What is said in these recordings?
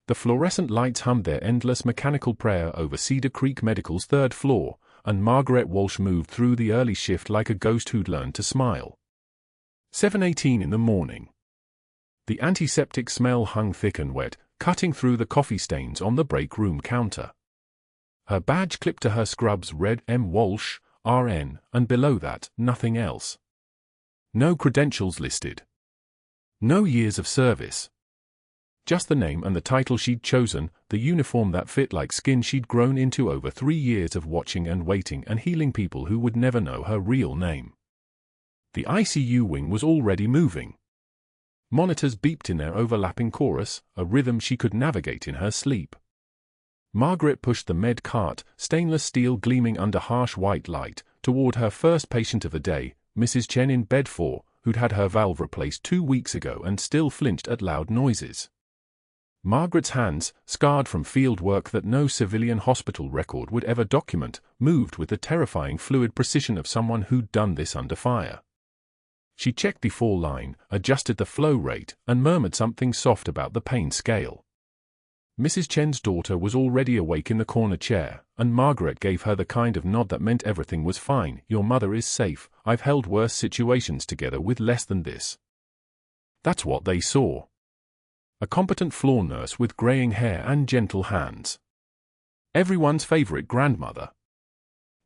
The fluorescent lights hummed their endless mechanical prayer over Cedar Creek Medical's third floor, and Margaret Walsh moved through the early shift like a ghost who'd learned to smile. 7:18 in the morning. The antiseptic smell hung thick and wet, cutting through the coffee stains on the break room counter. Her badge clipped to her scrubs read M. Walsh, RN, and below that, nothing else. No credentials listed. No years of service. Just the name and the title she'd chosen, the uniform that fit like skin she'd grown into over 3 years of watching and waiting and healing people who would never know her real name. The ICU wing was already moving. Monitors beeped in their overlapping chorus, a rhythm she could navigate in her sleep. Margaret pushed the med cart, stainless steel gleaming under harsh white light, toward her first patient of the day, Mrs. Chen in bed 4, who'd had her valve replaced 2 weeks ago and still flinched at loud noises. Margaret's hands, scarred from field work that no civilian hospital record would ever document, moved with the terrifying fluid precision of someone who'd done this under fire. She checked the fall line, adjusted the flow rate, and murmured something soft about the pain scale. Mrs. Chen's daughter was already awake in the corner chair, and Margaret gave her the kind of nod that meant everything was fine. Your mother is safe. I've held worse situations together with less than this. That's what they saw. A competent floor nurse with graying hair and gentle hands. Everyone's favorite grandmother.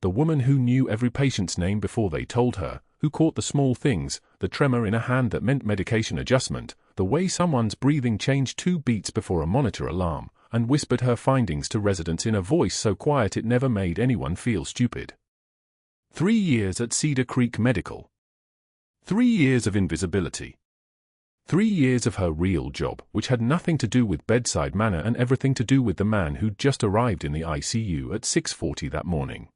The woman who knew every patient's name before they told her, who caught the small things, the tremor in a hand that meant medication adjustment, the way someone's breathing changed 2 beats before a monitor alarm, and whispered her findings to residents in a voice so quiet it never made anyone feel stupid. 3 years at Cedar Creek Medical. 3 years of invisibility. 3 years of her real job, which had nothing to do with bedside manner and everything to do with the man who'd just arrived in the ICU at 6:40 that morning.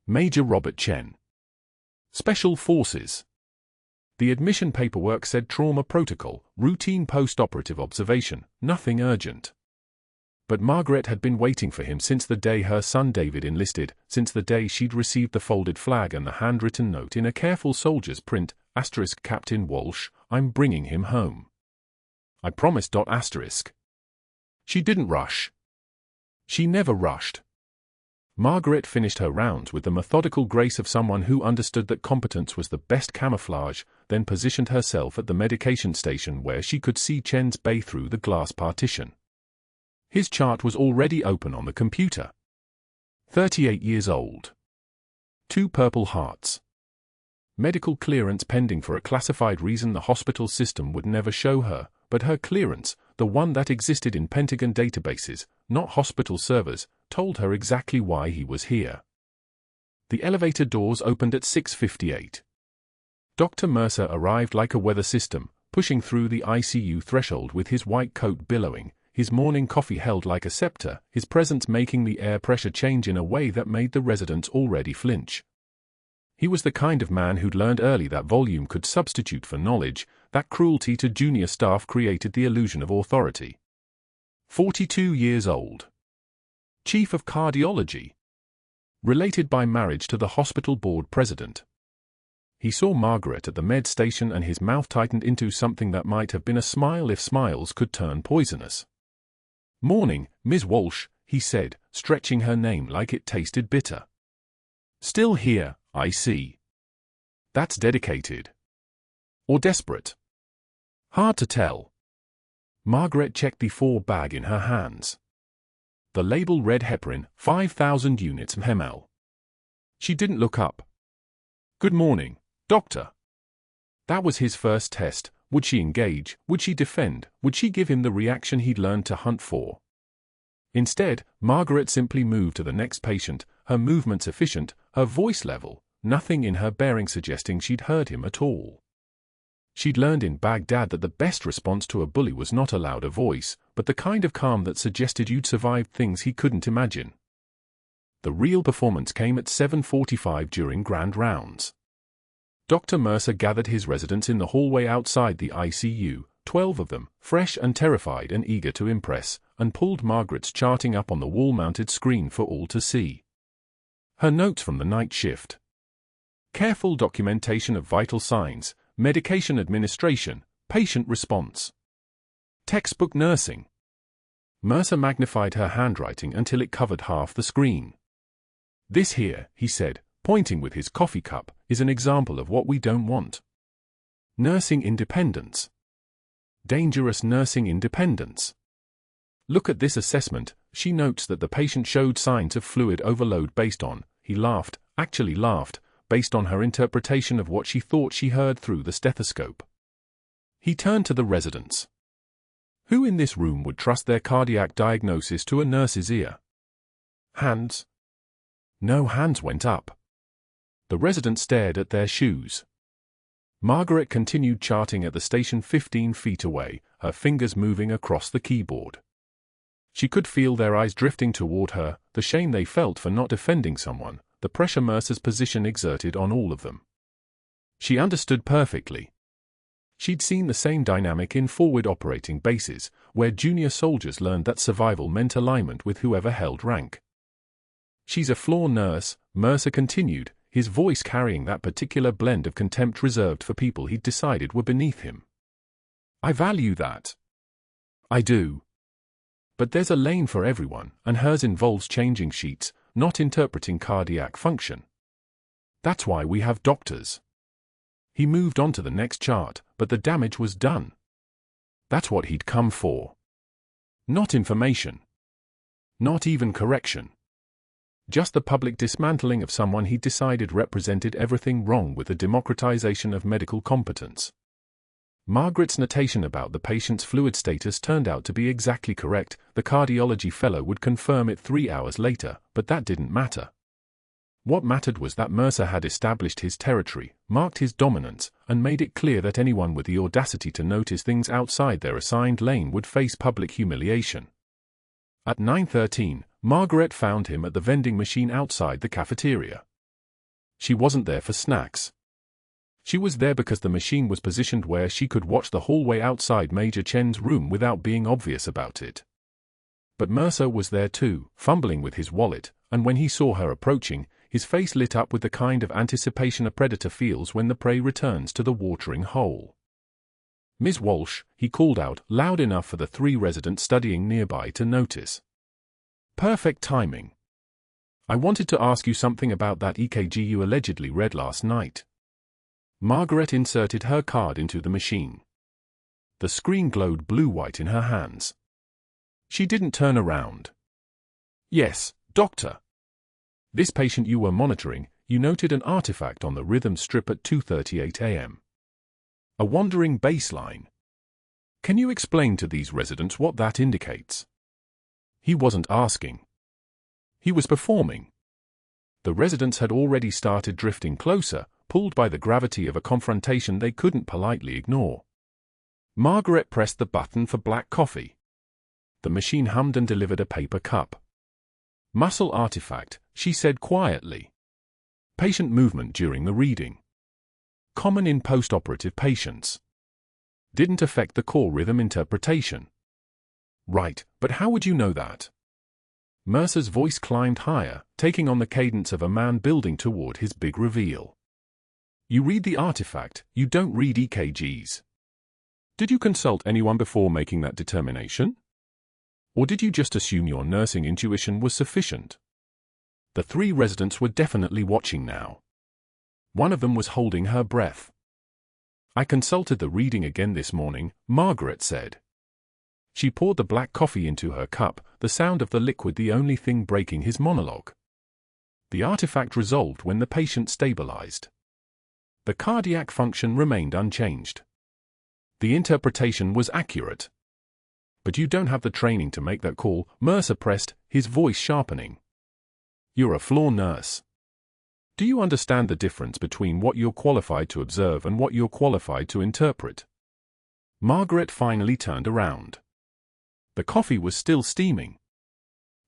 Major Robert Chen. Special Forces. The admission paperwork said trauma protocol, routine post-operative observation, nothing urgent. But Margaret had been waiting for him since the day her son David enlisted, since the day she'd received the folded flag and the handwritten note in a careful soldier's print, * Captain Walsh, I'm bringing him home. I promised. *. She didn't rush. She never rushed. Margaret finished her rounds with the methodical grace of someone who understood that competence was the best camouflage, then positioned herself at the medication station where she could see Chen's bay through the glass partition. His chart was already open on the computer. 38 years old. 2 Purple Hearts. Medical clearance pending for a classified reason the hospital system would never show her, but her clearance, the one that existed in Pentagon databases, not hospital servers, told her exactly why he was here. The elevator doors opened at 6:58. Dr. Mercer arrived like a weather system, pushing through the ICU threshold with his white coat billowing, his morning coffee held like a scepter, his presence making the air pressure change in a way that made the residents already flinch. He was the kind of man who'd learned early that volume could substitute for knowledge, that cruelty to junior staff created the illusion of authority. 42 years old. Chief of Cardiology. Related by marriage to the hospital board president. He saw Margaret at the med station and his mouth tightened into something that might have been a smile if smiles could turn poisonous. Morning, Ms. Walsh, he said, stretching her name like it tasted bitter. Still here, I see. That's dedicated. Or desperate. Hard to tell. Margaret checked the 4 bag in her hands. The label read heparin, 5,000 units ml. She didn't look up. Good morning, doctor. That was his first test. Would she engage? Would she defend? Would she give him the reaction he'd learned to hunt for? Instead, Margaret simply moved to the next patient, her movements efficient, her voice level, nothing in her bearing suggesting she'd heard him at all. She'd learned in Baghdad that the best response to a bully was not a louder voice, but the kind of calm that suggested you'd survived things he couldn't imagine. The real performance came at 7:45 during grand rounds. Dr. Mercer gathered his residents in the hallway outside the ICU, 12 of them, fresh and terrified and eager to impress, and pulled Margaret's charting up on the wall-mounted screen for all to see. Her notes from the night shift. Careful documentation of vital signs, medication administration, patient response. Textbook nursing. Mercer magnified her handwriting until it covered half the screen. "This here," he said, pointing with his coffee cup, "is an example of what we don't want. Nursing independence. Dangerous nursing independence. Look at this assessment." She notes that the patient showed signs of fluid overload based on, he laughed, actually laughed, based on her interpretation of what she thought she heard through the stethoscope. He turned to the residents. Who in this room would trust their cardiac diagnosis to a nurse's ear? Hands? No hands went up. The residents stared at their shoes. Margaret continued charting at the station 15 feet away, her fingers moving across the keyboard. She could feel their eyes drifting toward her, the shame they felt for not defending someone, the pressure Mercer's position exerted on all of them. She understood perfectly. She'd seen the same dynamic in forward operating bases, where junior soldiers learned that survival meant alignment with whoever held rank. "She's a floor nurse," Mercer continued, his voice carrying that particular blend of contempt reserved for people he'd decided were beneath him. "I value that. I do. But there's a lane for everyone, and hers involves changing sheets, not interpreting cardiac function. That's why we have doctors." He moved on to the next chart, but the damage was done. That's what he'd come for. Not information. Not even correction. Just the public dismantling of someone he decided represented everything wrong with the democratization of medical competence. Margaret's notation about the patient's fluid status turned out to be exactly correct. The cardiology fellow would confirm it 3 hours later, but that didn't matter. What mattered was that Mercer had established his territory, marked his dominance, and made it clear that anyone with the audacity to notice things outside their assigned lane would face public humiliation. At 9:13, Margaret found him at the vending machine outside the cafeteria. She wasn't there for snacks. She was there because the machine was positioned where she could watch the hallway outside Major Chen's room without being obvious about it. But Mercer was there too, fumbling with his wallet, and when he saw her approaching, his face lit up with the kind of anticipation a predator feels when the prey returns to the watering hole. "Ms. Walsh," he called out, loud enough for the 3 residents studying nearby to notice. "Perfect timing. I wanted to ask you something about that EKG you allegedly read last night." Margaret inserted her card into the machine. The screen glowed blue-white in her hands. She didn't turn around. "Yes, doctor. This patient you were monitoring, you noted an artifact on the rhythm strip at 2:38 a.m. A wandering baseline. Can you explain to these residents what that indicates?" He wasn't asking. He was performing. The residents had already started drifting closer, pulled by the gravity of a confrontation they couldn't politely ignore. Margaret pressed the button for black coffee. The machine hummed and delivered a paper cup. "Muscle artifact," she said quietly. "Patient movement during the reading. Common in post-operative patients. Didn't affect the core rhythm interpretation." "Right, but how would you know that?" Mercer's voice climbed higher, taking on the cadence of a man building toward his big reveal. "You read the artifact, you don't read EKGs. Did you consult anyone before making that determination? Or did you just assume your nursing intuition was sufficient?" The 3 residents were definitely watching now. One of them was holding her breath. "I consulted the reading again this morning," Margaret said. She poured the black coffee into her cup, the sound of the liquid the only thing breaking his monologue. The artifact resolved when the patient stabilized. The cardiac function remained unchanged. The interpretation was accurate. "But you don't have the training to make that call," Mercer pressed, his voice sharpening. "You're a floor nurse. Do you understand the difference between what you're qualified to observe and what you're qualified to interpret?" Margaret finally turned around. The coffee was still steaming.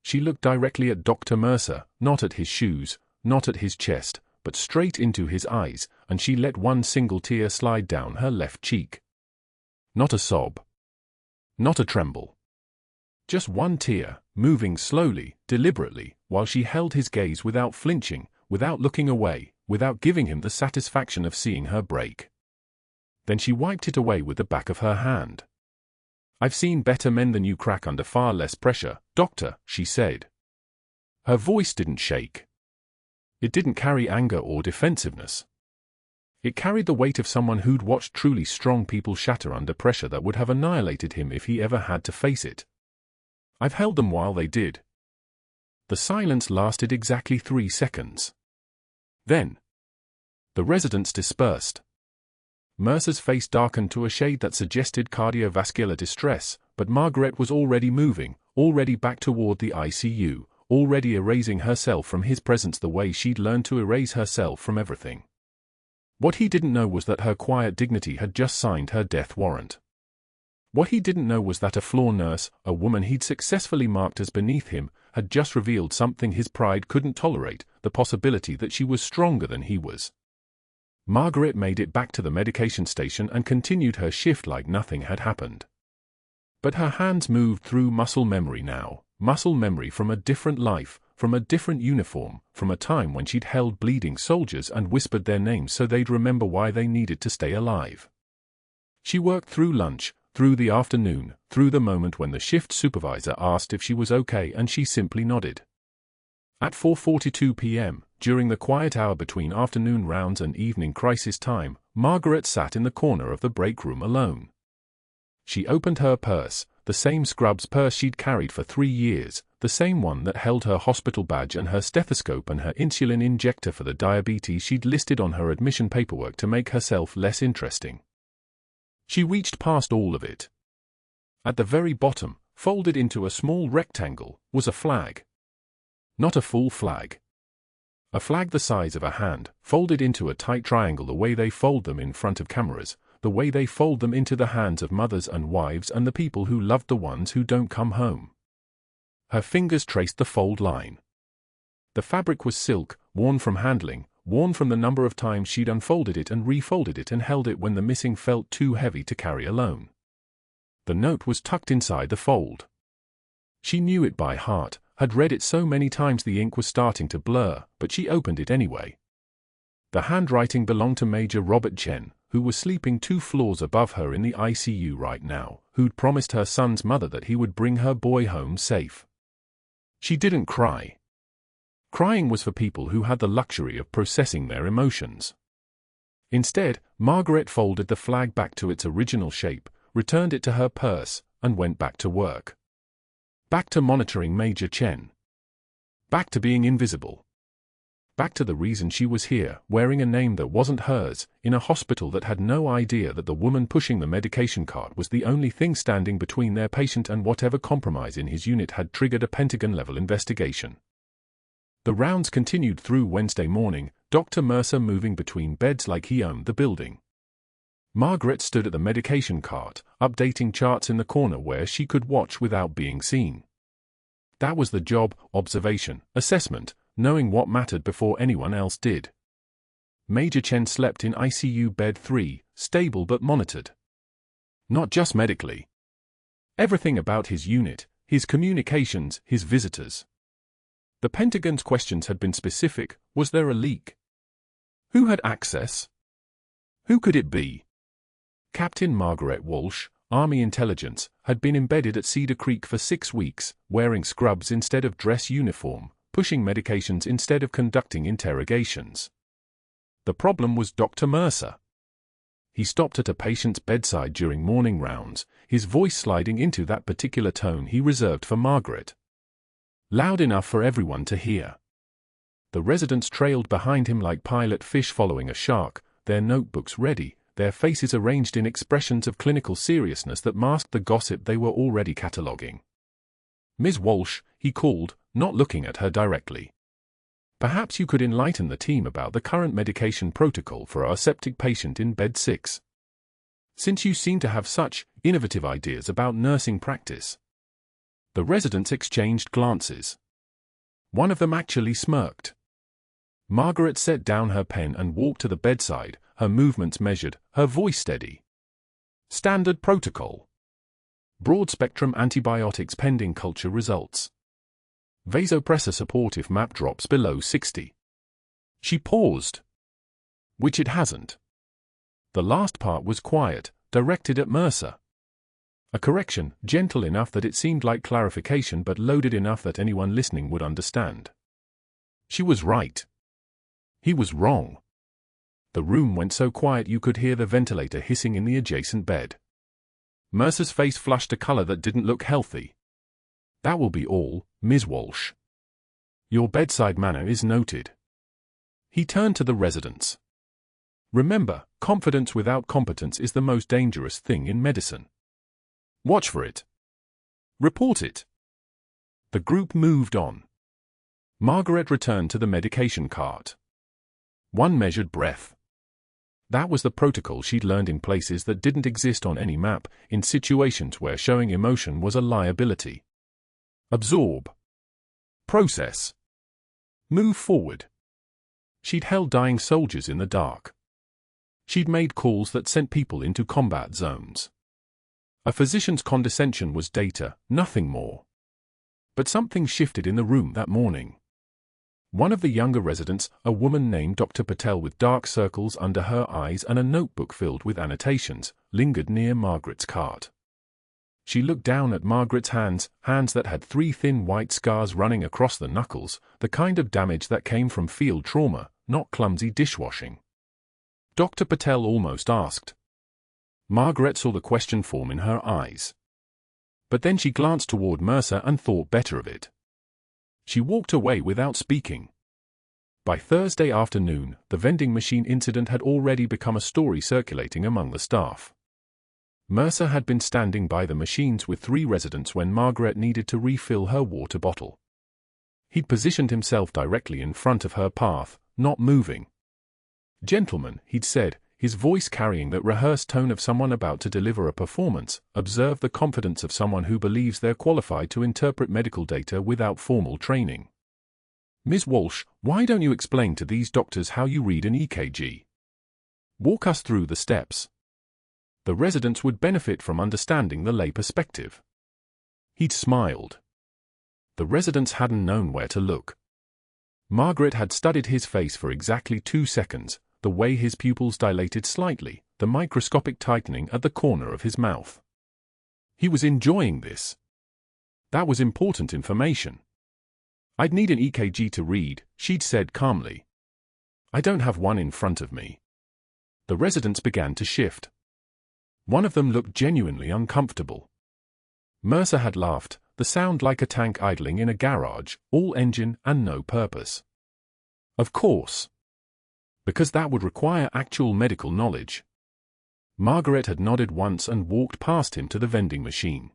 She looked directly at Dr. Mercer, not at his shoes, not at his chest, but straight into his eyes, and she let one single tear slide down her left cheek. Not a sob. Not a tremble. Just one tear, moving slowly, deliberately, while she held his gaze without flinching, without looking away, without giving him the satisfaction of seeing her break. Then she wiped it away with the back of her hand. "I've seen better men than you crack under far less pressure, doctor," she said. Her voice didn't shake. It didn't carry anger or defensiveness. It carried the weight of someone who'd watched truly strong people shatter under pressure that would have annihilated him if he ever had to face it. "I've held them while they did." The silence lasted exactly 3 seconds. Then, the residents dispersed. Mercer's face darkened to a shade that suggested cardiovascular distress, but Margaret was already moving, already back toward the ICU, already erasing herself from his presence the way she'd learned to erase herself from everything. What he didn't know was that her quiet dignity had just signed her death warrant. What he didn't know was that a floor nurse, a woman he'd successfully marked as beneath him, had just revealed something his pride couldn't tolerate, the possibility that she was stronger than he was. Margaret made it back to the medication station and continued her shift like nothing had happened. But her hands moved through muscle memory now, muscle memory from a different life, from a different uniform, from a time when she'd held bleeding soldiers and whispered their names so they'd remember why they needed to stay alive. She worked through lunch, through the afternoon, through the moment when the shift supervisor asked if she was okay and she simply nodded. At 4:42 p.m., during the quiet hour between afternoon rounds and evening crisis time, Margaret sat in the corner of the break room alone. She opened her purse, the same Scrubs purse she'd carried for 3 years, the same one that held her hospital badge and her stethoscope and her insulin injector for the diabetes she'd listed on her admission paperwork to make herself less interesting. She reached past all of it. At the very bottom, folded into a small rectangle, was a flag. Not a full flag. A flag the size of a hand, folded into a tight triangle the way they fold them in front of cameras, the way they fold them into the hands of mothers and wives and the people who loved the ones who don't come home. Her fingers traced the fold line. The fabric was silk, worn from handling, worn from the number of times she'd unfolded it and refolded it and held it when the missing felt too heavy to carry alone. The note was tucked inside the fold. She knew it by heart, had read it so many times the ink was starting to blur, but she opened it anyway. The handwriting belonged to Major Robert Chen, who was sleeping 2 floors above her in the ICU right now, who'd promised her son's mother that he would bring her boy home safe. She didn't cry. Crying was for people who had the luxury of processing their emotions. Instead, Margaret folded the flag back to its original shape, returned it to her purse, and went back to work. Back to monitoring Major Chen. Back to being invisible. Back to the reason she was here, wearing a name that wasn't hers, in a hospital that had no idea that the woman pushing the medication cart was the only thing standing between their patient and whatever compromise in his unit had triggered a Pentagon-level investigation. The rounds continued through Wednesday morning, Dr. Mercer moving between beds like he owned the building. Margaret stood at the medication cart, updating charts in the corner where she could watch without being seen. That was the job: observation, assessment, knowing what mattered before anyone else did. Major Chen slept in ICU bed 3, stable but monitored. Not just medically. Everything about his unit, his communications, his visitors. The Pentagon's questions had been specific. Was there a leak? Who had access? Who could it be? Captain Margaret Walsh, Army Intelligence, had been embedded at Cedar Creek for 6 weeks, wearing scrubs instead of dress uniform, pushing medications instead of conducting interrogations. The problem was Dr. Mercer. He stopped at a patient's bedside during morning rounds, his voice sliding into that particular tone he reserved for Margaret. Loud enough for everyone to hear. The residents trailed behind him like pilot fish following a shark, their notebooks ready, their faces arranged in expressions of clinical seriousness that masked the gossip they were already cataloguing. "Ms. Walsh," he called, not looking at her directly. "Perhaps you could enlighten the team about the current medication protocol for our septic patient in bed 6. Since you seem to have such innovative ideas about nursing practice." The residents exchanged glances. One of them actually smirked. Margaret set down her pen and walked to the bedside, her movements measured, her voice steady. "Standard protocol. Broad-spectrum antibiotics pending culture results. Vasopressor support if MAP drops below 60. She paused. Which it hasn't. The last part was quiet, directed at Mercer. A correction, gentle enough that it seemed like clarification but loaded enough that anyone listening would understand. She was right. He was wrong. The room went so quiet you could hear the ventilator hissing in the adjacent bed. Mercer's face flushed a color that didn't look healthy. "That will be all, Ms. Walsh. Your bedside manner is noted." He turned to the residents. "Remember, confidence without competence is the most dangerous thing in medicine. Watch for it. Report it." The group moved on. Margaret returned to the medication cart. One measured breath. That was the protocol she'd learned in places that didn't exist on any map, in situations where showing emotion was a liability. Absorb. Process. Move forward. She'd held dying soldiers in the dark. She'd made calls that sent people into combat zones. A physician's condescension was data, nothing more. But something shifted in the room that morning. One of the younger residents, a woman named Dr. Patel with dark circles under her eyes and a notebook filled with annotations, lingered near Margaret's cart. She looked down at Margaret's hands that had 3 thin white scars running across the knuckles, the kind of damage that came from field trauma, not clumsy dishwashing. Dr. Patel almost asked. Margaret saw the question form in her eyes. But then she glanced toward Mercer and thought better of it. She walked away without speaking. By Thursday afternoon, the vending machine incident had already become a story circulating among the staff. Mercer had been standing by the machines with 3 residents when Margaret needed to refill her water bottle. He'd positioned himself directly in front of her path, not moving. "Gentlemen," he'd said, his voice carrying that rehearsed tone of someone about to deliver a performance, "observe the confidence of someone who believes they're qualified to interpret medical data without formal training. Ms. Walsh, why don't you explain to these doctors how you read an EKG? Walk us through the steps. The residents would benefit from understanding the lay perspective." He'd smiled. The residents hadn't known where to look. Margaret had studied his face for exactly 2 seconds, the way his pupils dilated slightly, the microscopic tightening at the corner of his mouth. He was enjoying this. That was important information. "I'd need an EKG to read," she'd said calmly. "I don't have one in front of me." The residents began to shift. One of them looked genuinely uncomfortable. Mercer had laughed, the sound like a tank idling in a garage, all engine and no purpose. "Of course. Because that would require actual medical knowledge." Margaret had nodded once and walked past him to the vending machine.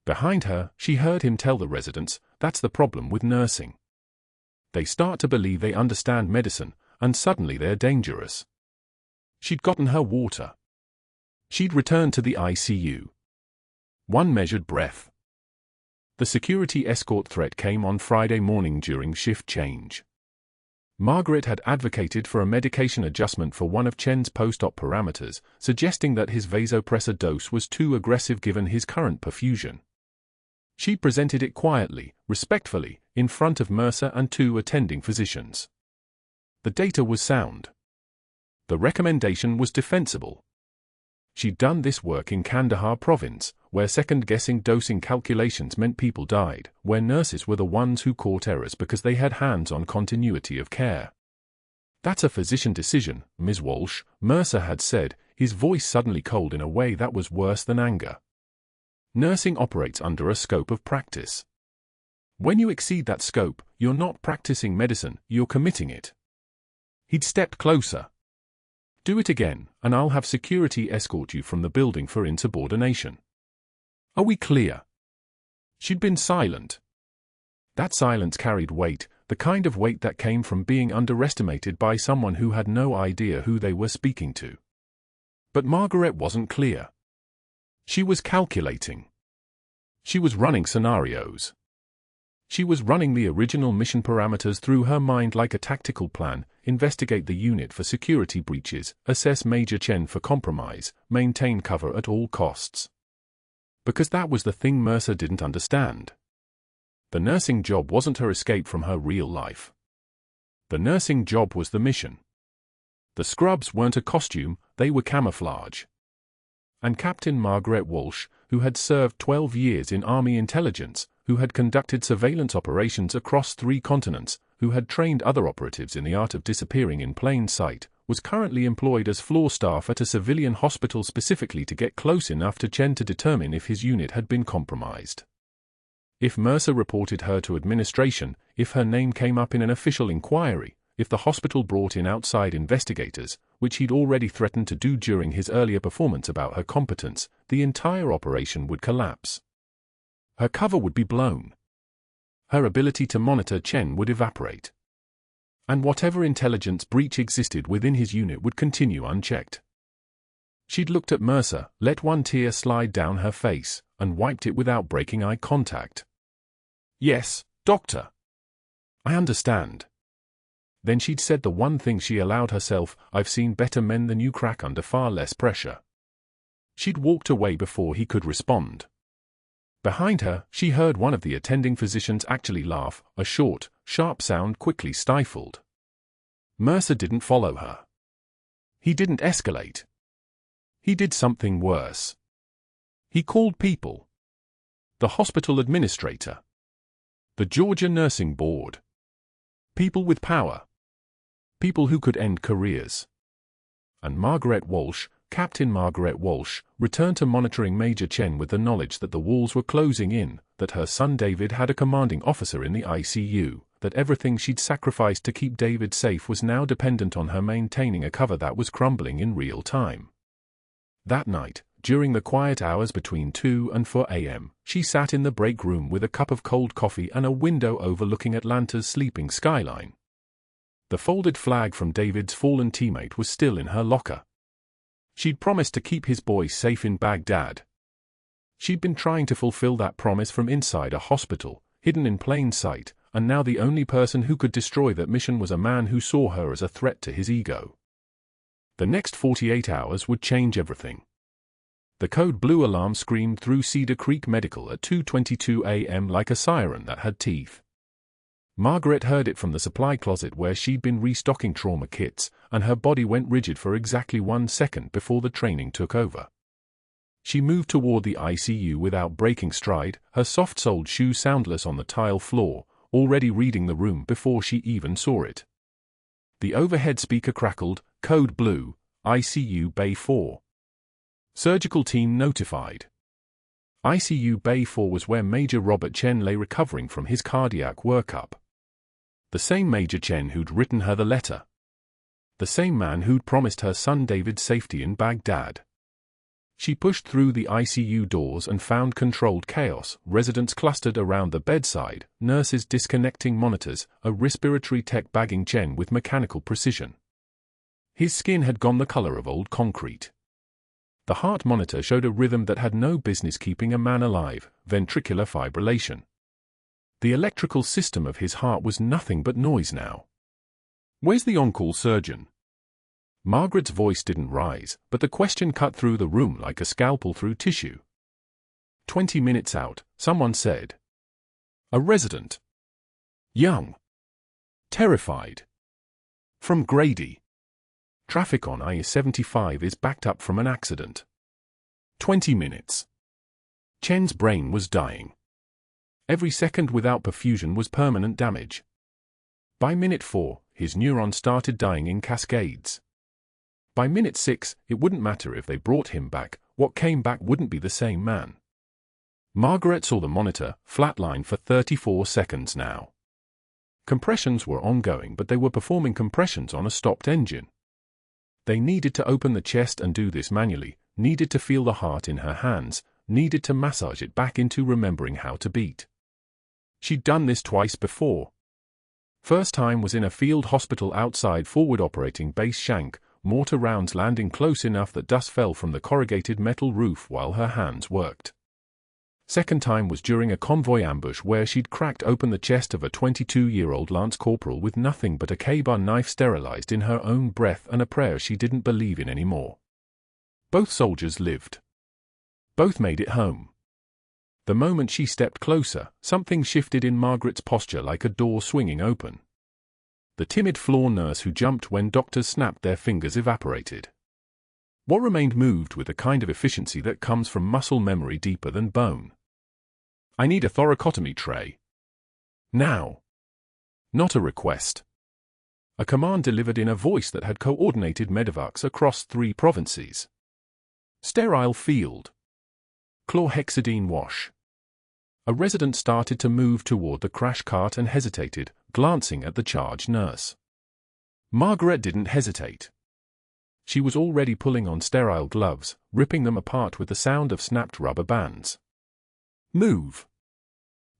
Behind her, she heard him tell the residents, "That's the problem with nursing. They start to believe they understand medicine, and suddenly they're dangerous." She'd gotten her water. She'd returned to the ICU. One measured breath. The security escort threat came on Friday morning during shift change. Margaret had advocated for a medication adjustment for one of Chen's post-op parameters, suggesting that his vasopressor dose was too aggressive given his current perfusion. She presented it quietly, respectfully, in front of Mercer and 2 attending physicians. The data was sound. The recommendation was defensible. She'd done this work in Kandahar province, where second-guessing dosing calculations meant people died, where nurses were the ones who caught errors because they had hands-on continuity of care. "That's a physician decision, Ms. Walsh," Mercer had said, his voice suddenly cold in a way that was worse than anger. "Nursing operates under a scope of practice. When you exceed that scope, you're not practicing medicine, you're committing it." He'd stepped closer. "Do it again, and I'll have security escort you from the building for insubordination. Are we clear?" She'd been silent. That silence carried weight, the kind of weight that came from being underestimated by someone who had no idea who they were speaking to. But Margaret wasn't clear. She was calculating. She was running scenarios. She was running the original mission parameters through her mind like a tactical plan: investigate the unit for security breaches, assess Major Chen for compromise, maintain cover at all costs. Because that was the thing Mercer didn't understand. The nursing job wasn't her escape from her real life. The nursing job was the mission. The scrubs weren't a costume, they were camouflage. and Captain Margaret Walsh, who had served 12 years in Army intelligence, who had conducted surveillance operations across 3 continents, who had trained other operatives in the art of disappearing in plain sight, was currently employed as floor staff at a civilian hospital specifically to get close enough to Chen to determine if his unit had been compromised. If Mercer reported her to administration, if her name came up in an official inquiry, if the hospital brought in outside investigators, which he'd already threatened to do during his earlier performance about her competence, the entire operation would collapse. Her cover would be blown. Her ability to monitor Chen would evaporate. And whatever intelligence breach existed within his unit would continue unchecked. She'd looked at Mercer, let one tear slide down her face, and wiped it without breaking eye contact. "Yes, Doctor. I understand." Then she'd said the one thing she allowed herself, "I've seen better men than you crack under far less pressure." She'd walked away before he could respond. Behind her, she heard one of the attending physicians actually laugh, a short, sharp sound quickly stifled. Mercer didn't follow her. He didn't escalate. He did something worse. He called people. The hospital administrator. The Georgia Nursing Board. People with power. People who could end careers. And Margaret Walsh, Captain Margaret Walsh, returned to monitoring Major Chen with the knowledge that the walls were closing in, that her son David had a commanding officer in the ICU, that everything she'd sacrificed to keep David safe was now dependent on her maintaining a cover that was crumbling in real time. That night, during the quiet hours between 2 and 4 a.m., she sat in the break room with a cup of cold coffee and a window overlooking Atlanta's sleeping skyline. The folded flag from David's fallen teammate was still in her locker. She'd promised to keep his boy safe in Baghdad. She'd been trying to fulfill that promise from inside a hospital, hidden in plain sight, and now the only person who could destroy that mission was a man who saw her as a threat to his ego. The next 48 hours would change everything. The code blue alarm screamed through Cedar Creek Medical at 2:22 a.m. like a siren that had teeth. Margaret heard it from the supply closet where she'd been restocking trauma kits, and her body went rigid for exactly 1 second before the training took over. She moved toward the ICU without breaking stride, her soft-soled shoe soundless on the tile floor, already reading the room before she even saw it. The overhead speaker crackled, "Code Blue, ICU Bay 4. Surgical team notified." ICU Bay 4 was where Major Robert Chen lay recovering from his cardiac workup. The same Major Chen who'd written her the letter. The same man who'd promised her son David safety in Baghdad. She pushed through the ICU doors and found controlled chaos, residents clustered around the bedside, nurses disconnecting monitors, a respiratory tech bagging Chen with mechanical precision. His skin had gone the color of old concrete. The heart monitor showed a rhythm that had no business keeping a man alive, ventricular fibrillation. The electrical system of his heart was nothing but noise now. "Where's the on-call surgeon?" Margaret's voice didn't rise, but the question cut through the room like a scalpel through tissue. 20 minutes out, someone said. A resident. Young. Terrified. From Grady. Traffic on I-75 is backed up from an accident. 20 minutes. Chen's brain was dying. Every second without perfusion was permanent damage. By minute 4, his neurons started dying in cascades. By minute 6, it wouldn't matter if they brought him back, what came back wouldn't be the same man. Margaret saw the monitor, flatline for 34 seconds now. Compressions were ongoing, but they were performing compressions on a stopped engine. They needed to open the chest and do this manually, needed to feel the heart in her hands, needed to massage it back into remembering how to beat. She'd done this twice before. First time was in a field hospital outside forward operating base Shank, mortar rounds landing close enough that dust fell from the corrugated metal roof while her hands worked. Second time was during a convoy ambush where she'd cracked open the chest of a 22-year-old lance corporal with nothing but a K-bar knife sterilized in her own breath and a prayer she didn't believe in anymore. Both soldiers lived. Both made it home. The moment she stepped closer, something shifted in Margaret's posture like a door swinging open. The timid floor nurse who jumped when doctors snapped their fingers evaporated. What remained moved with a kind of efficiency that comes from muscle memory deeper than bone. I need a thoracotomy tray. Now. Not a request. A command delivered in a voice that had coordinated medevacs across 3 provinces. Sterile field. Chlorhexidine wash. A resident started to move toward the crash cart and hesitated, glancing at the charge nurse. Margaret didn't hesitate. She was already pulling on sterile gloves, ripping them apart with the sound of snapped rubber bands. Move.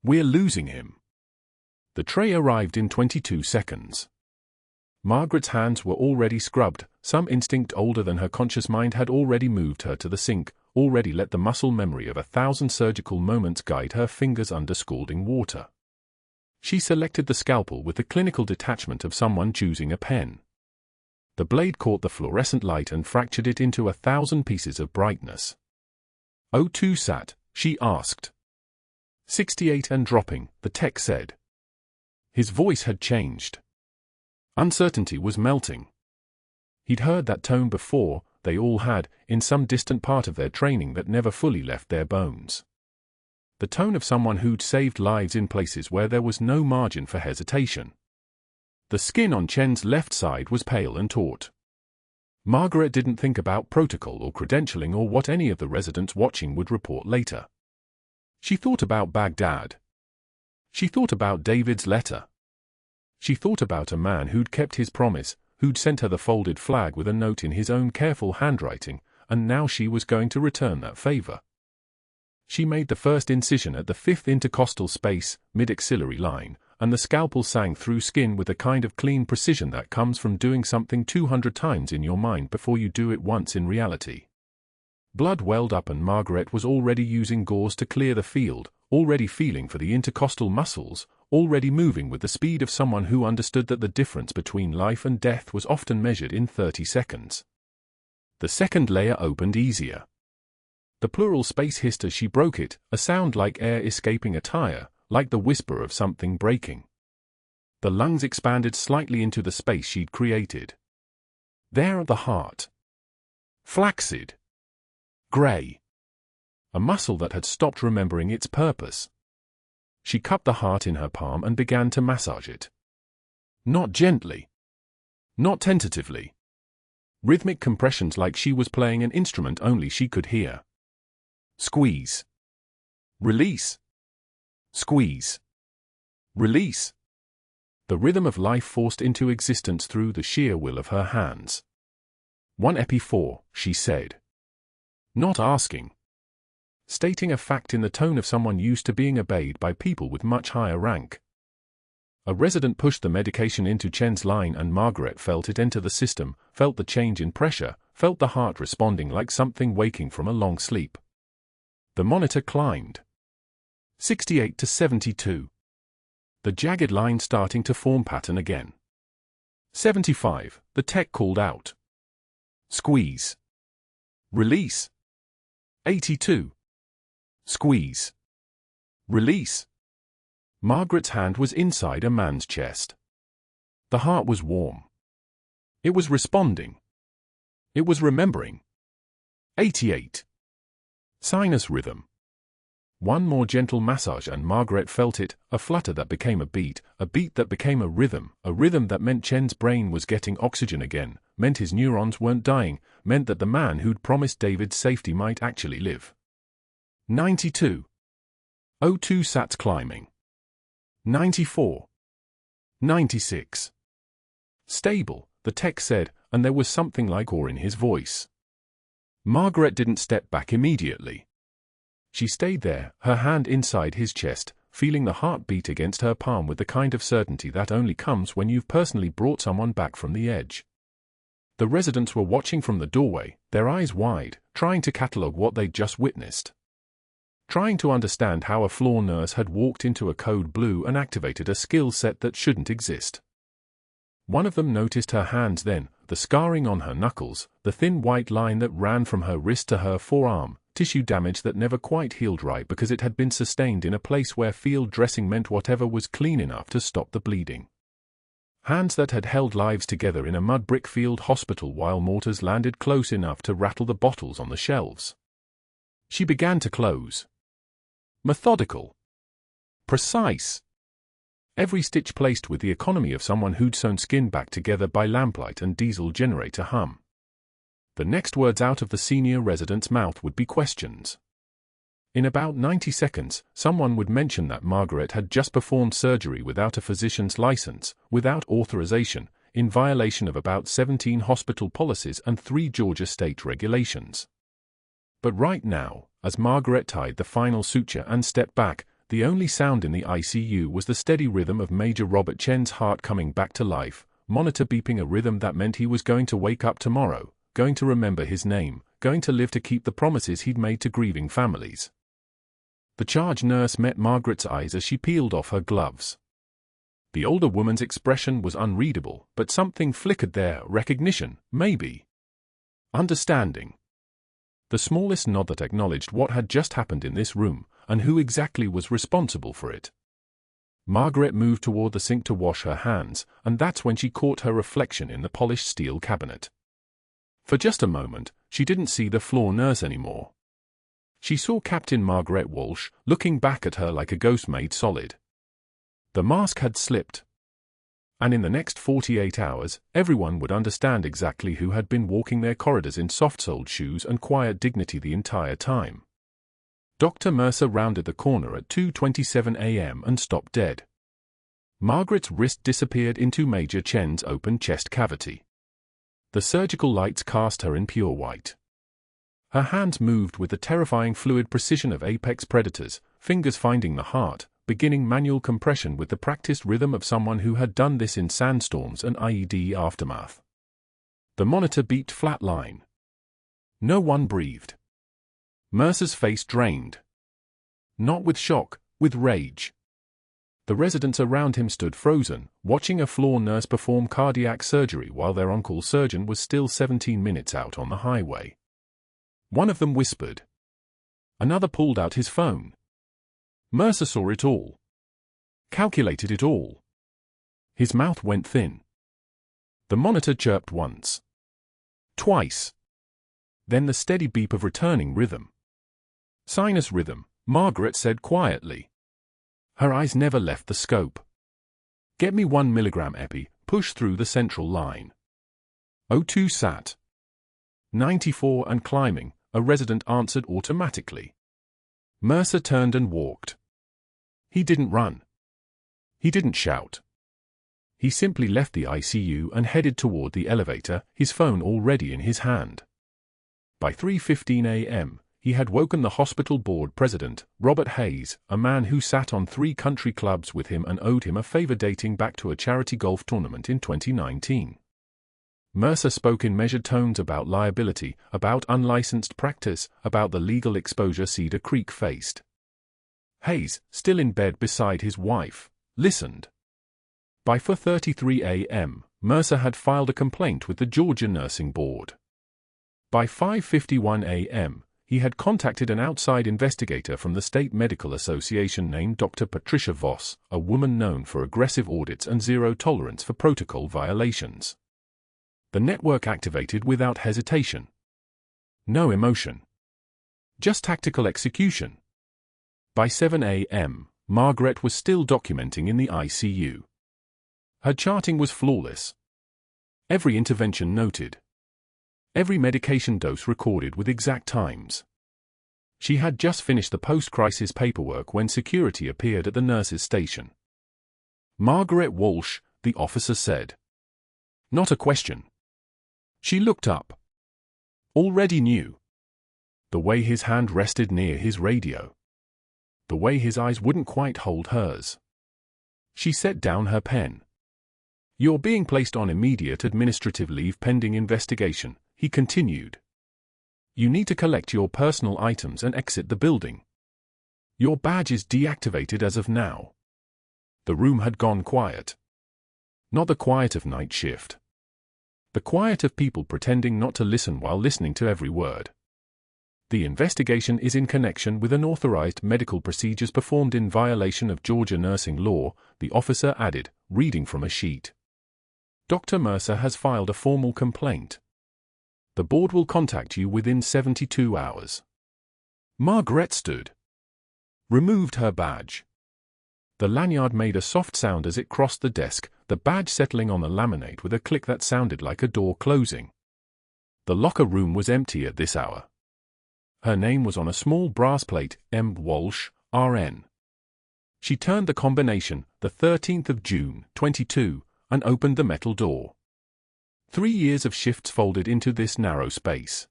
We're losing him. The tray arrived in 22 seconds. Margaret's hands were already scrubbed, some instinct older than her conscious mind had already moved her to the sink, already let the muscle memory of 1,000 surgical moments guide her fingers under scalding water. She selected the scalpel with the clinical detachment of someone choosing a pen. The blade caught the fluorescent light and fractured it into 1,000 pieces of brightness. "O2 sat?" she asked. 68 and dropping, the tech said. His voice had changed. Uncertainty was melting. He'd heard that tone before, they all had, in some distant part of their training that never fully left their bones. The tone of someone who'd saved lives in places where there was no margin for hesitation. The skin on Chen's left side was pale and taut. Margaret didn't think about protocol or credentialing or what any of the residents watching would report later. She thought about Baghdad. She thought about David's letter. She thought about a man who'd kept his promise, who'd sent her the folded flag with a note in his own careful handwriting, and now she was going to return that favor. She made the first incision at the 5th intercostal space, mid-axillary line, and the scalpel sang through skin with the kind of clean precision that comes from doing something 200 times in your mind before you do it once in reality. Blood welled up and Margaret was already using gauze to clear the field, already feeling for the intercostal muscles, already moving with the speed of someone who understood that the difference between life and death was often measured in 30 seconds. The second layer opened easier. The pleural space hissed as she broke it, a sound like air escaping a tire, like the whisper of something breaking. The lungs expanded slightly into the space she'd created. There at the heart. Flaccid. Grey. A muscle that had stopped remembering its purpose. She cupped the heart in her palm and began to massage it. Not gently. Not tentatively. Rhythmic compressions like she was playing an instrument only she could hear. Squeeze. Release. Squeeze. Release. The rhythm of life forced into existence through the sheer will of her hands. 1 epi 4, she said. Not asking. Stating a fact in the tone of someone used to being obeyed by people with much higher rank. A resident pushed the medication into Chen's line and Margaret felt it enter the system, felt the change in pressure, felt the heart responding like something waking from a long sleep. The monitor climbed. 68 to 72. The jagged line starting to form pattern again. 75, the tech called out. Squeeze. Release. 82. Squeeze. Release. Margaret's hand was inside a man's chest. The heart was warm. It was responding. It was remembering. 88. Sinus rhythm. One more gentle massage and Margaret felt it, a flutter that became a beat that became a rhythm that meant Chen's brain was getting oxygen again, meant his neurons weren't dying, meant that the man who'd promised David's safety might actually live. 92. O2 sats climbing. 94. 96. Stable, the tech said, and there was something like awe in his voice. Margaret didn't step back immediately. She stayed there, her hand inside his chest, feeling the heart beat against her palm with the kind of certainty that only comes when you've personally brought someone back from the edge. The residents were watching from the doorway, their eyes wide, trying to catalogue what they'd just witnessed. Trying to understand how a floor nurse had walked into a code blue and activated a skill set that shouldn't exist. One of them noticed her hands then, the scarring on her knuckles, the thin white line that ran from her wrist to her forearm, tissue damage that never quite healed right because it had been sustained in a place where field dressing meant whatever was clean enough to stop the bleeding. Hands that had held lives together in a mud brick field hospital while mortars landed close enough to rattle the bottles on the shelves. She began to close. Methodical. Precise. Every stitch placed with the economy of someone who'd sewn skin back together by lamplight and diesel generator hum. The next words out of the senior resident's mouth would be questions. In about 90 seconds, someone would mention that Margaret had just performed surgery without a physician's license, without authorization, in violation of about 17 hospital policies and 3 Georgia state regulations. But right now, as Margaret tied the final suture and stepped back, the only sound in the ICU was the steady rhythm of Major Robert Chen's heart coming back to life, monitor beeping, a rhythm that meant he was going to wake up tomorrow, going to remember his name, going to live to keep the promises he'd made to grieving families. The charge nurse met Margaret's eyes as she peeled off her gloves. The older woman's expression was unreadable, but something flickered there, recognition, maybe. Understanding. The smallest nod that acknowledged what had just happened in this room, and who exactly was responsible for it. Margaret moved toward the sink to wash her hands, and that's when she caught her reflection in the polished steel cabinet. For just a moment, she didn't see the floor nurse anymore. She saw Captain Margaret Walsh, looking back at her like a ghost made solid. The mask had slipped. And in the next 48 hours, everyone would understand exactly who had been walking their corridors in soft-soled shoes and quiet dignity the entire time. Dr. Mercer rounded the corner at 2:27 a.m. and stopped dead. Margaret's wrist disappeared into Major Chen's open chest cavity. The surgical lights cast her in pure white. Her hands moved with the terrifying fluid precision of apex predators, fingers finding the heart, beginning manual compression with the practiced rhythm of someone who had done this in sandstorms and IED aftermath. The monitor beeped flatline. No one breathed. Mercer's face drained. Not with shock, with rage. The residents around him stood frozen, watching a floor nurse perform cardiac surgery while their on-call surgeon was still 17 minutes out on the highway. One of them whispered. Another pulled out his phone. Mercer saw it all. Calculated it all. His mouth went thin. The monitor chirped once. Twice. Then the steady beep of returning rhythm. Sinus rhythm, Margaret said quietly. Her eyes never left the scope. Get me 1 milligram epi, push through the central line. O2 sat. 94 and climbing, a resident answered automatically. Mercer turned and walked. He didn't run. He didn't shout. He simply left the ICU and headed toward the elevator, his phone already in his hand. By 3:15 a.m., he had woken the hospital board president, Robert Hayes, a man who sat on 3 country clubs with him and owed him a favor dating back to a charity golf tournament in 2019. Mercer spoke in measured tones about liability, about unlicensed practice, about the legal exposure Cedar Creek faced. Hayes, still in bed beside his wife, listened. By 4:33 a.m., Mercer had filed a complaint with the Georgia Nursing Board. By 5:51 a.m., he had contacted an outside investigator from the State Medical Association named Dr. Patricia Voss, a woman known for aggressive audits and zero tolerance for protocol violations. The network activated without hesitation. No emotion. Just tactical execution. By 7 a.m., Margaret was still documenting in the ICU. Her charting was flawless. Every intervention noted. Every medication dose recorded with exact times. She had just finished the post-crisis paperwork when security appeared at the nurse's station. Margaret Walsh, the officer said. Not a question. She looked up. Already knew. The way his hand rested near his radio. The way his eyes wouldn't quite hold hers. She set down her pen. You're being placed on immediate administrative leave pending investigation, he continued. You need to collect your personal items and exit the building. Your badge is deactivated as of now. The room had gone quiet. Not the quiet of night shift. The quiet of people pretending not to listen while listening to every word. The investigation is in connection with unauthorized medical procedures performed in violation of Georgia nursing law, the officer added, reading from a sheet. Dr. Mercer has filed a formal complaint. The board will contact you within 72 hours. Margaret stood. Removed her badge. The lanyard made a soft sound as it crossed the desk, the badge settling on the laminate with a click that sounded like a door closing. The locker room was empty at this hour. Her name was on a small brass plate, M. Walsh, RN. She turned the combination, the 13th of June, 22, and opened the metal door. 3 years of shifts folded into this narrow space.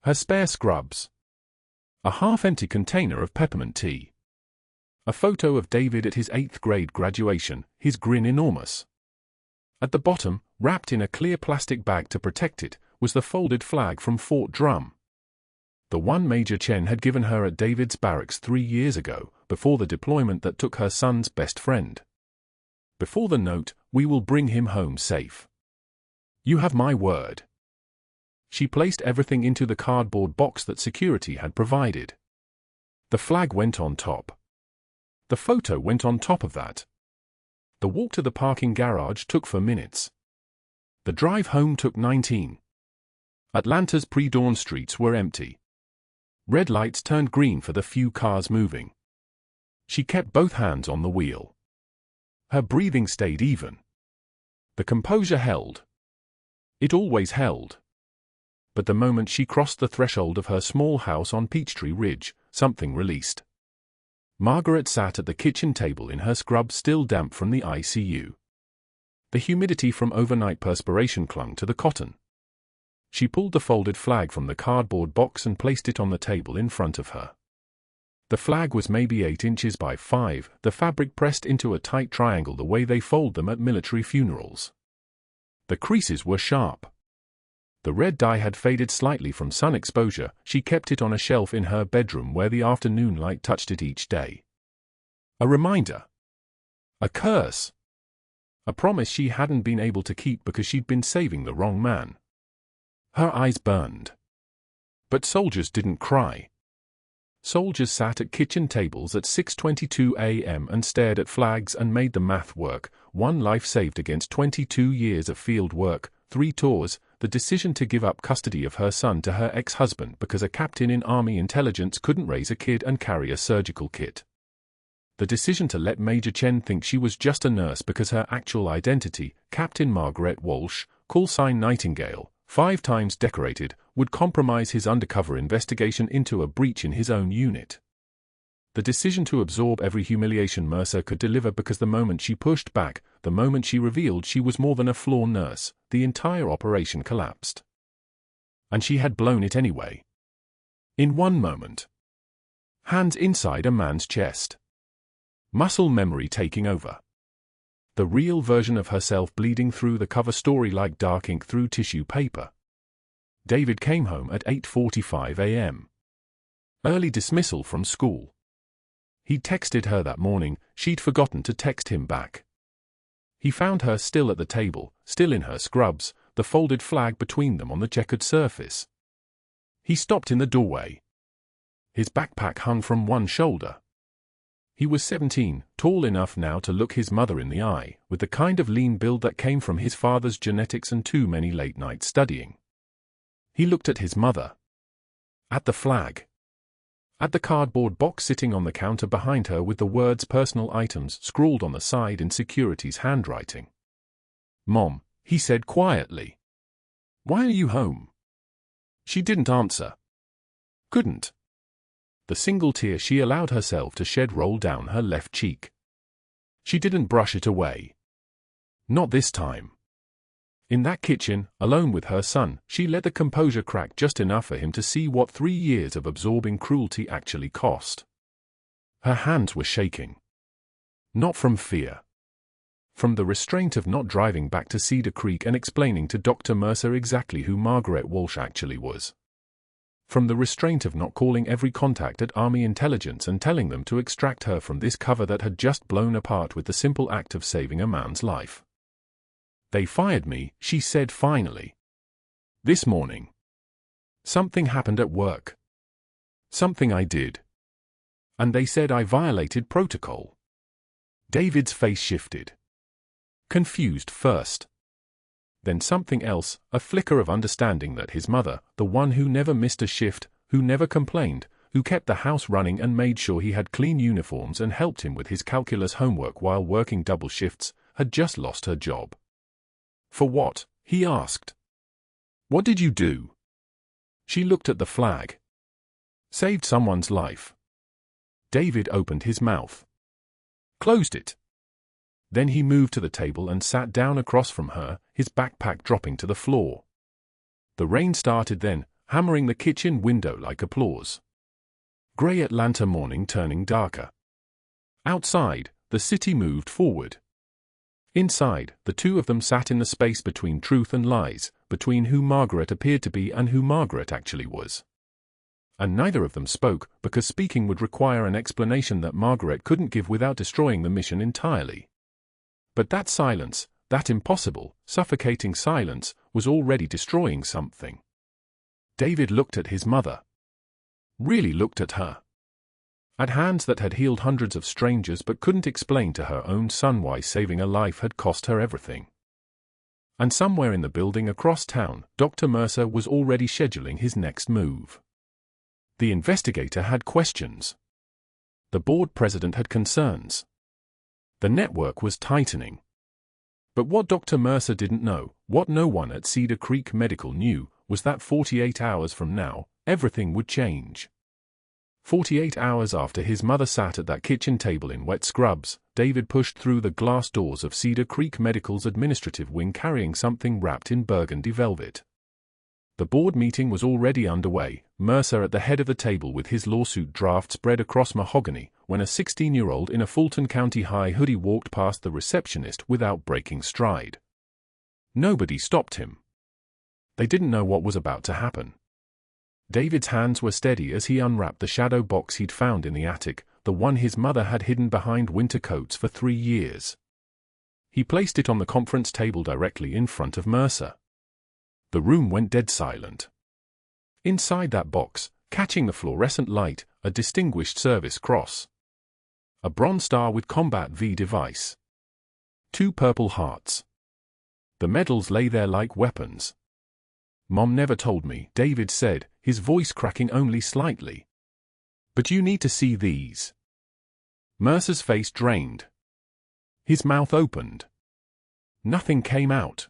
Her spare scrubs. A half-empty container of peppermint tea. A photo of David at his 8th grade graduation, his grin enormous. At the bottom, wrapped in a clear plastic bag to protect it, was the folded flag from Fort Drum. The one Major Chen had given her at David's barracks 3 years ago, before the deployment that took her son's best friend. Before the note, "We will bring him home safe. You have my word." She placed everything into the cardboard box that security had provided. The flag went on top. The photo went on top of that. The walk to the parking garage took 4 minutes. The drive home took 19. Atlanta's pre-dawn streets were empty. Red lights turned green for the few cars moving. She kept both hands on the wheel. Her breathing stayed even. The composure held. It always held. But the moment she crossed the threshold of her small house on Peachtree Ridge, something released. Margaret sat at the kitchen table in her scrubs still damp from the ICU. The humidity from overnight perspiration clung to the cotton. She pulled the folded flag from the cardboard box and placed it on the table in front of her. The flag was maybe 8 inches by 5, the fabric pressed into a tight triangle the way they fold them at military funerals. The creases were sharp. The red dye had faded slightly from sun exposure. She kept it on a shelf in her bedroom where the afternoon light touched it each day. A reminder. A curse. A promise she hadn't been able to keep because she'd been saving the wrong man. Her eyes burned. But soldiers didn't cry. Soldiers sat at kitchen tables at 6:22 a.m. and stared at flags and made the math work. 1 life saved against 22 years of field work, 3 tours, the decision to give up custody of her son to her ex-husband because a captain in Army intelligence couldn't raise a kid and carry a surgical kit. The decision to let Major Chen think she was just a nurse because her actual identity, Captain Margaret Walsh, call sign Nightingale, 5 times decorated, would compromise his undercover investigation into a breach in his own unit. The decision to absorb every humiliation Mercer could deliver because the moment she pushed back, the moment she revealed she was more than a floor nurse, the entire operation collapsed. And she had blown it anyway. In one moment. Hands inside a man's chest. Muscle memory taking over. The real version of herself bleeding through the cover story like dark ink through tissue paper. David came home at 8:45 a.m. Early dismissal from school. He'd texted her that morning, she'd forgotten to text him back. He found her still at the table, still in her scrubs, the folded flag between them on the checkered surface. He stopped in the doorway. His backpack hung from one shoulder. He was 17, tall enough now to look his mother in the eye, with the kind of lean build that came from his father's genetics and too many late nights studying. He looked at his mother. At the flag. At the cardboard box sitting on the counter behind her with the words personal items scrawled on the side in security's handwriting. "Mom," he said quietly. "Why are you home?" She didn't answer. Couldn't. The single tear she allowed herself to shed rolled down her left cheek. She didn't brush it away. Not this time. In that kitchen, alone with her son, she let the composure crack just enough for him to see what 3 years of absorbing cruelty actually cost. Her hands were shaking. Not from fear. From the restraint of not driving back to Cedar Creek and explaining to Dr. Mercer exactly who Margaret Walsh actually was. From the restraint of not calling every contact at Army intelligence and telling them to extract her from this cover that had just blown apart with the simple act of saving a man's life. "They fired me," she said finally. "This morning. Something happened at work. Something I did. And they said I violated protocol." David's face shifted. Confused first. Then something else, a flicker of understanding that his mother, the one who never missed a shift, who never complained, who kept the house running and made sure he had clean uniforms and helped him with his calculus homework while working double shifts, had just lost her job. For what? He asked. What did you do? She looked at the flag. Saved someone's life. David opened his mouth. Closed it. Then he moved to the table and sat down across from her, his backpack dropping to the floor. The rain started then, hammering the kitchen window like applause. Grey Atlanta morning turning darker. Outside, the city moved forward. Inside, the two of them sat in the space between truth and lies, between who Margaret appeared to be and who Margaret actually was. And neither of them spoke, because speaking would require an explanation that Margaret couldn't give without destroying the mission entirely. But that silence, that impossible, suffocating silence, was already destroying something. David looked at his mother. Really looked at her. At hands that had healed hundreds of strangers but couldn't explain to her own son why saving a life had cost her everything. And somewhere in the building across town, Dr. Mercer was already scheduling his next move. The investigator had questions. The board president had concerns. The network was tightening. But what Dr. Mercer didn't know, what no one at Cedar Creek Medical knew, was that 48 hours from now, everything would change. 48 hours after his mother sat at that kitchen table in wet scrubs, David pushed through the glass doors of Cedar Creek Medical's administrative wing carrying something wrapped in burgundy velvet. The board meeting was already underway, Mercer at the head of the table with his lawsuit draft spread across mahogany, when a 16-year-old in a Fulton County High hoodie walked past the receptionist without breaking stride. Nobody stopped him. They didn't know what was about to happen. David's hands were steady as he unwrapped the shadow box he'd found in the attic, the one his mother had hidden behind winter coats for 3 years. He placed it on the conference table directly in front of Mercer. The room went dead silent. Inside that box, catching the fluorescent light, a distinguished service cross. A bronze star with Combat V device. 2 purple hearts. The medals lay there like weapons. Mom never told me, David said, his voice cracking only slightly. But you need to see these. Mercer's face drained. His mouth opened. Nothing came out.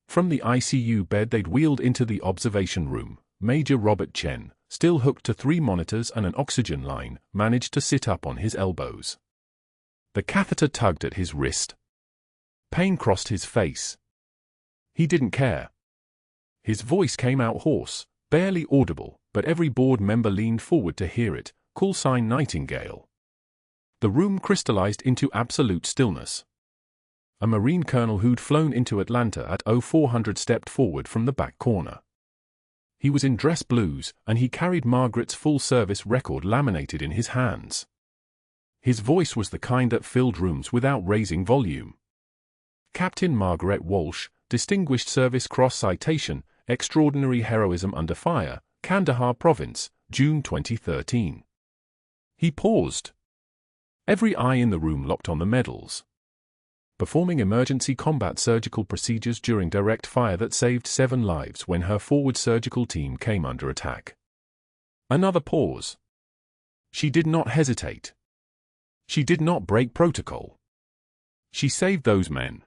From the ICU bed they'd wheeled into the observation room, Major Robert Chen, still hooked to 3 monitors and an oxygen line, managed to sit up on his elbows. The catheter tugged at his wrist. Pain crossed his face. He didn't care. His voice came out hoarse, barely audible, but every board member leaned forward to hear it, call sign Nightingale. The room crystallized into absolute stillness. A Marine colonel who'd flown into Atlanta at 0400 stepped forward from the back corner. He was in dress blues, and he carried Margaret's full-service record laminated in his hands. His voice was the kind that filled rooms without raising volume. Captain Margaret Walsh, Distinguished Service Cross Citation, Extraordinary Heroism Under Fire, Kandahar Province, June 2013. He paused. Every eye in the room locked on the medals. Performing emergency combat surgical procedures during direct fire that saved 7 lives when her forward surgical team came under attack. Another pause. She did not hesitate. She did not break protocol. She saved those men.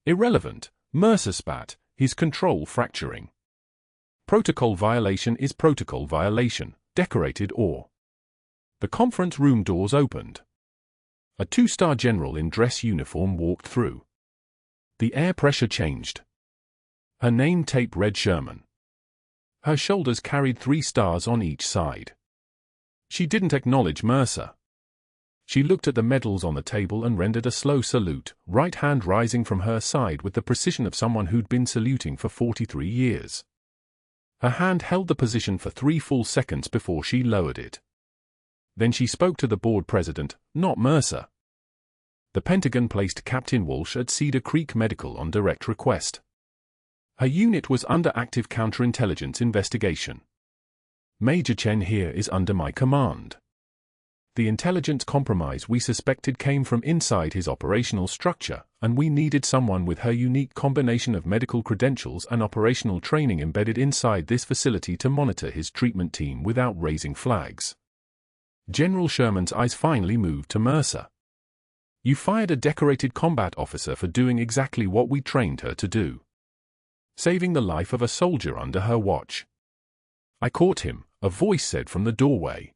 Irrelevant, Mercer spat, his control fracturing. Protocol violation is protocol violation, decorated or. The conference room doors opened. A 2-star general in dress uniform walked through. The air pressure changed. Her name tape read Sherman. Her shoulders carried 3 stars on each side. She didn't acknowledge Mercer. She looked at the medals on the table and rendered a slow salute, right hand rising from her side with the precision of someone who'd been saluting for 43 years. Her hand held the position for 3 full seconds before she lowered it. Then she spoke to the board president, not Mercer. The Pentagon placed Captain Walsh at Cedar Creek Medical on direct request. Her unit was under active counterintelligence investigation. Major Chen here is under my command. The intelligence compromise we suspected came from inside his operational structure, and we needed someone with her unique combination of medical credentials and operational training embedded inside this facility to monitor his treatment team without raising flags. General Sherman's eyes finally moved to Mercer. You fired a decorated combat officer for doing exactly what we trained her to do. Saving the life of a soldier under her watch. I caught him, a voice said from the doorway.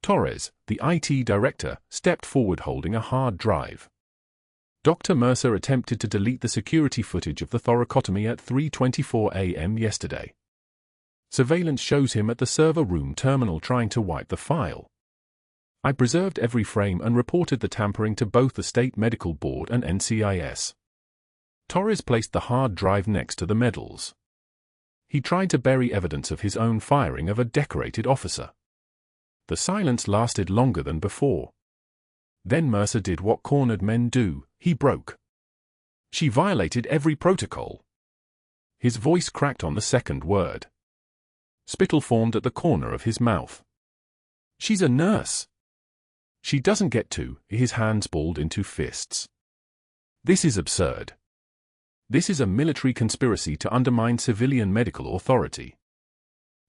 Torres, the IT director, stepped forward holding a hard drive. Dr. Mercer attempted to delete the security footage of the thoracotomy at 3:24 a.m. yesterday. Surveillance shows him at the server room terminal trying to wipe the file. I preserved every frame and reported the tampering to both the State Medical Board and NCIS. Torres placed the hard drive next to the medals. He tried to bury evidence of his own firing of a decorated officer. The silence lasted longer than before. Then Mercer did what cornered men do, he broke. She violated every protocol. His voice cracked on the second word. Spittle formed at the corner of his mouth. She's a nurse. She doesn't get to. His hands balled into fists. This is absurd. This is a military conspiracy to undermine civilian medical authority.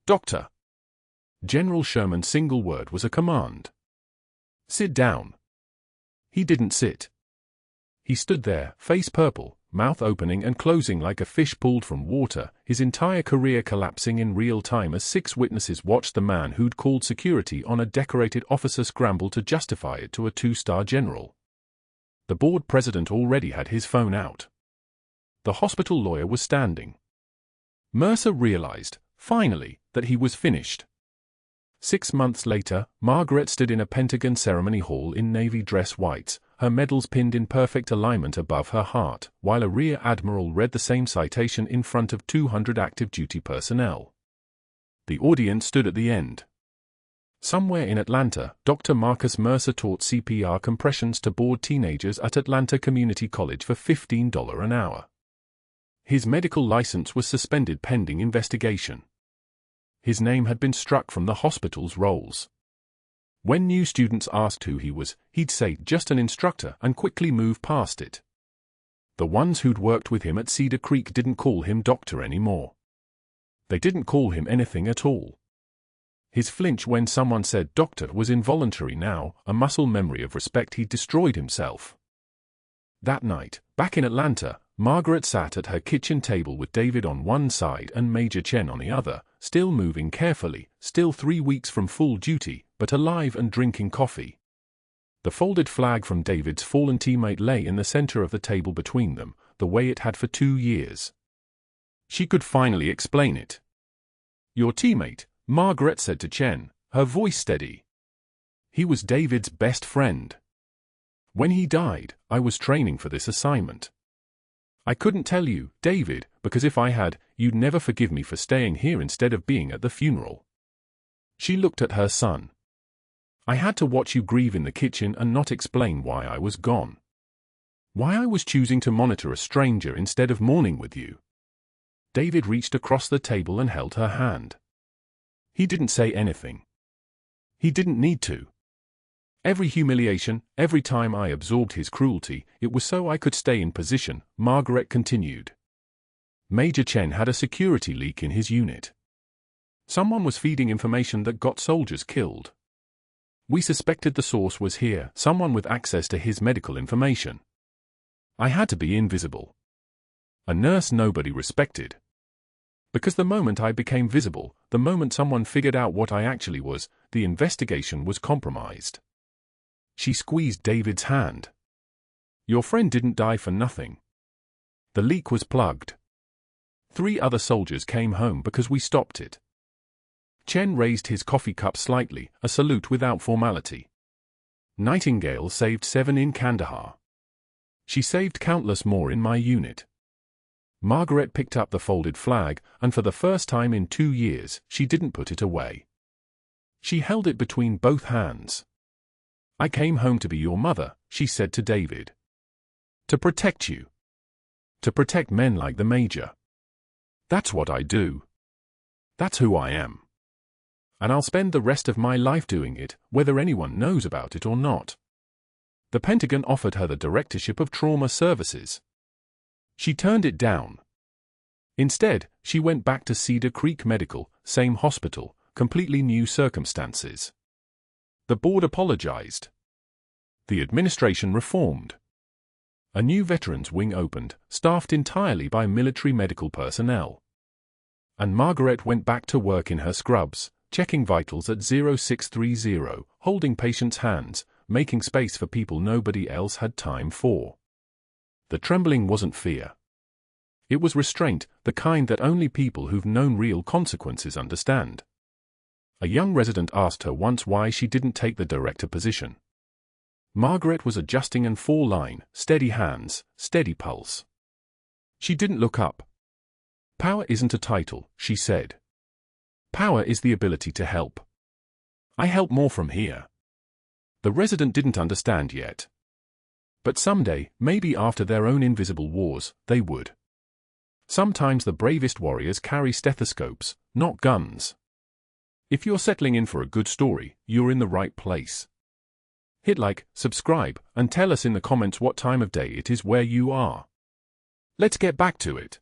Doctor. General Sherman's single word was a command. Sit down. He didn't sit. He stood there, face purple, mouth opening and closing like a fish pulled from water, his entire career collapsing in real time as 6 witnesses watched the man who'd called security on a decorated officer scramble to justify it to a 2-star general. The board president already had his phone out. The hospital lawyer was standing. Mercer realized, finally, that he was finished. 6 months later, Margaret stood in a Pentagon ceremony hall in navy dress whites, her medals pinned in perfect alignment above her heart, while a rear admiral read the same citation in front of 200 active duty personnel. The audience stood at the end. Somewhere in Atlanta, Dr. Marcus Mercer taught CPR compressions to bored teenagers at Atlanta Community College for $15 an hour. His medical license was suspended pending investigation. His name had been struck from the hospital's rolls. When new students asked who he was, he'd say, just an instructor, and quickly move past it. The ones who'd worked with him at Cedar Creek didn't call him doctor anymore. They didn't call him anything at all. His flinch when someone said doctor was involuntary now, a muscle memory of respect he'd destroyed himself. That night, back in Atlanta, Margaret sat at her kitchen table with David on one side and Major Chen on the other, still moving carefully, still 3 weeks from full duty, but alive and drinking coffee. The folded flag from David's fallen teammate lay in the center of the table between them, the way it had for 2 years. She could finally explain it. Your teammate, Margaret said to Chen, her voice steady. He was David's best friend. When he died, I was training for this assignment. I couldn't tell you, David, because if I had, you'd never forgive me for staying here instead of being at the funeral. She looked at her son. I had to watch you grieve in the kitchen and not explain why I was gone. Why I was choosing to monitor a stranger instead of mourning with you. David reached across the table and held her hand. He didn't say anything. He didn't need to. Every humiliation, every time I absorbed his cruelty, it was so I could stay in position, Margaret continued. Major Chen had a security leak in his unit. Someone was feeding information that got soldiers killed. We suspected the source was here, someone with access to his medical information. I had to be invisible. A nurse nobody respected. Because the moment I became visible, the moment someone figured out what I actually was, the investigation was compromised. She squeezed David's hand. Your friend didn't die for nothing. The leak was plugged. 3 other soldiers came home because we stopped it. Chen raised his coffee cup slightly, a salute without formality. Nightingale saved 7 in Kandahar. She saved countless more in my unit. Margaret picked up the folded flag, and for the first time in 2 years, she didn't put it away. She held it between both hands. I came home to be your mother, she said to David. To protect you. To protect men like the Major. That's what I do. That's who I am. And I'll spend the rest of my life doing it, whether anyone knows about it or not. The Pentagon offered her the Directorship of Trauma Services. She turned it down. Instead, she went back to Cedar Creek Medical, same hospital, completely new circumstances. The board apologized. The administration reformed. A new veterans wing opened, staffed entirely by military medical personnel. And Margaret went back to work in her scrubs, checking vitals at 0630, holding patients' hands, making space for people nobody else had time for. The trembling wasn't fear. It was restraint, the kind that only people who've known real consequences understand. A young resident asked her once why she didn't take the director position. Margaret was adjusting an fall line, steady hands, steady pulse. She didn't look up. Power isn't a title, she said. Power is the ability to help. I help more from here. The resident didn't understand yet. But someday, maybe after their own invisible wars, they would. Sometimes the bravest warriors carry stethoscopes, not guns. If you're settling in for a good story, you're in the right place. Hit like, subscribe, and tell us in the comments what time of day it is where you are. Let's get back to it.